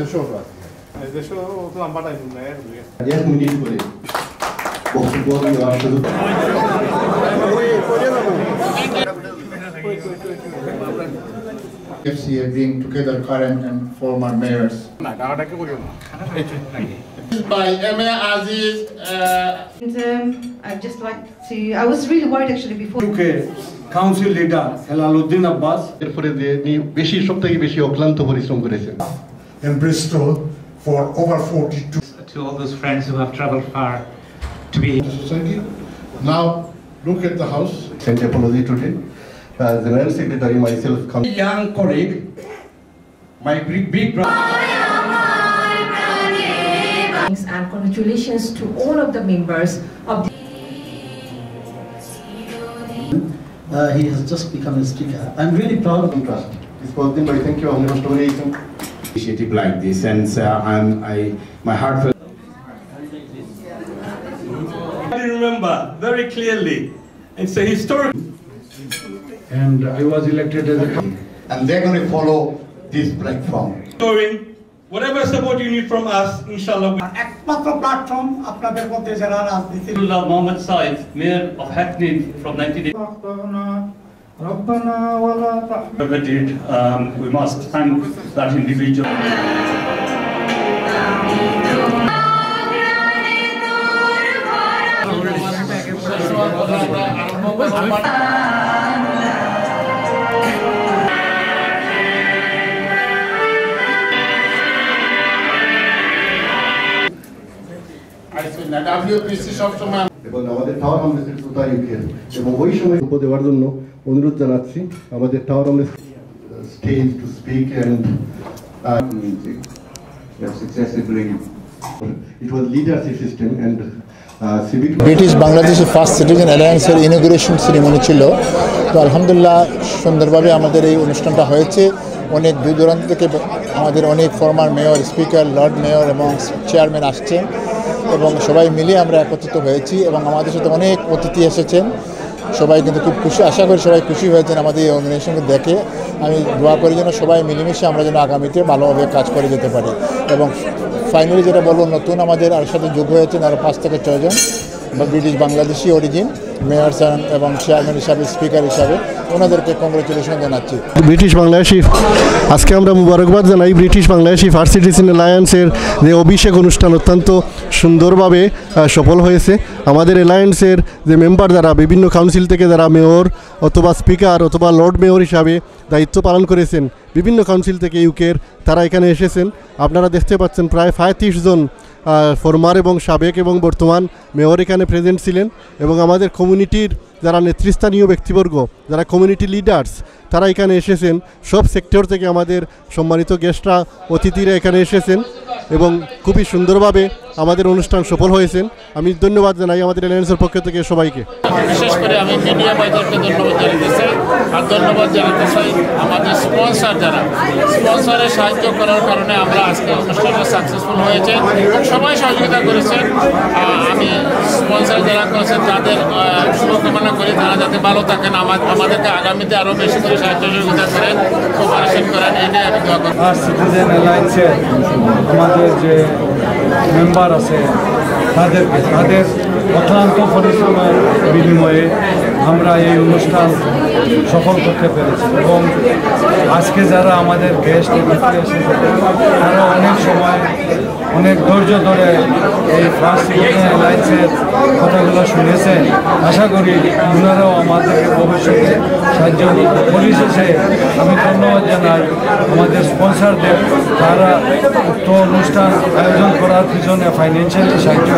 Adesso la barra in un aereo. 10 minuti করে বক্তব্য দেওয়ার সুযোগ FCA bring together current and former mayors. By Emma Aziz. I'd just like to. I was really worried actually before. UK Council Leader Helaluddin Abbas. এরপরে যে বেশি সবথেকে বেশি অক্লান্ত পরিশ্রম করেছেন In Bristol for over 42. To all those friends who have traveled far to be Society. Now look at the house. Sent apology today. General Secretary myself come. Young colleague, my big brother. And congratulations to all of the members of the. He has just become a speaker. I'm really proud of him. Trust. This was the thank you. I'm Initiative like this, and my heartfelt. I remember very clearly. It's a historic. And I was elected as a. And they're going to follow this platform. Whatever support you need from us, inshallah. একমাত্র platform আপনাদের মধ্যে যারা রাজনীতি Mohammed Saif, Mayor of Hackney from 1980. We must thank that individual. এবং আমাদের tower আমলের সুতা UK এবং ওই সময় দেওয়ার জন্য অনুরোধ জানাচ্ছি আমাদের টাওয়ার আমলের stage to speak and successively it was leadership system and civic British Bangladeshi first citizen অ্যালায়েন্সের ইনগুরেশন সেরিমনি ছিল তো আলহামদুলিল্লাহ সুন্দরভাবে আমাদের এই অনুষ্ঠানটা হয়েছে অনেক দূর দূরান্ত থেকে আমাদের অনেক former mayor speaker Lord mayor এবং চেয়ারম্যান আসছেন এবং সবাই মিলে আমরা একত্রিত হয়েছি এবং আমাদের সাথে অনেক অতিথি এসেছেন সবাই কিন্তু খুব খুশি আশা করি সবাই খুশি হয়েছেন আমাদের এই অর্গানাইজেশনকে দেখে আমি দোয়া করি যেন সবাই মিলেমিশে আমরা যেন আগামীতে ভালোভাবে কাজ করে যেতে পারি এবং ফাইনালি যেটা বলবো নতুন আমাদের আর সাথে যোগ হয়েছেন আরও 5 থেকে 6 জন ব্রিটিশ বাংলাদেশি অরিজিন মেয়র এবং চেয়ারম্যান হিসাবে স্পিকার হিসাবে ওনাদেরকে কংগ্রেচুলেশন জানাচ্ছি ব্রিটিশ বাংলাদেশি আজকে আমরা মুবারকবাদ জানাই ব্রিটিশ বাংলাদেশি ফার্স্ট সিটিজেন অ্যালায়েন্সের যে অভিষেক অনুষ্ঠান অত্যন্ত সুন্দরভাবে সফল হয়েছে আমাদের অ্যালায়েন্সের যে মেম্বার যারা বিভিন্ন কাউন্সিল থেকে যারা মেয়র অথবা স্পিকার অথবা লর্ড মেয়র হিসাবে দায়িত্ব পালন করেছেন বিভিন্ন কাউন্সিল থেকে ইউকের তারা এখানে এসেছেন আপনারা দেখতে পাচ্ছেন প্রায় 35 জন ফরমার এবং সাবেক এবং বর্তমান মেয়র এখানে প্রেজেন্ট ছিলেন এবং আমাদের কমিউনিটির যারা নেতৃস্থানীয় ব্যক্তিবর্গ যারা কমিউনিটি লিডার্স তারা এখানে এসেছেন সব সেক্টর থেকে আমাদের সম্মানিত গেস্টরা অতিথিরা এখানে এসেছেন এবং খুবই সুন্দরভাবে আমাদের অনুষ্ঠান সফল হয়েছেন আমি ধন্যবাদ জানাই আমাদের অ্যালায়েন্সের পক্ষ থেকে সবাইকে বিশেষ করে আমি মিডিয়া ভাইদেরকে ধন্যবাদ জানাতে চাই আর ধন্যবাদ জানাতে চাই আমাদের স্পন্সর যারা স্পন্সরের সাহায্য করার কারণে আমরা আজকে অনুষ্ঠানটা সাকসেসফুল হয়েছে এবং সবাই সহযোগিতা করেছেন আমি স্পন্সর যারা করেছেন তাদের শুভকামনা করি তারা যাতে ভালো থাকেন আমাদেরকে আগামীতে আরও বেশি করে সাহায্য সহযোগিতা করেন কোপারেশন করেন এটাই আমি দোয়া করি সিটিজেন অ্যালায়েন্সের আমাদের যে মেম্বার আছে তাদের অক্লান্ত পরিশ্রমের বিনিময়ে আমরা এই অনুষ্ঠান সফল করতে পেরেছি এবং আজকে যারা আমাদের গেস্ট এসেছে তারা অনেক সময় অনেক ধৈর্য ধরে এই ফার্স্ট সিটিজেন অ্যালায়েন্সের কথাগুলো শুনেছেন আশা করি ওনারাও আমাদেরকে ভবিষ্যতে সাহায্য পরিশেষে আমি ধন্যবাদ জানাই আমাদের স্পন্সরদের তারা উক্ত অনুষ্ঠান আয়োজন করার পিছনে ফাইন্যান্সিয়ালি সাহায্য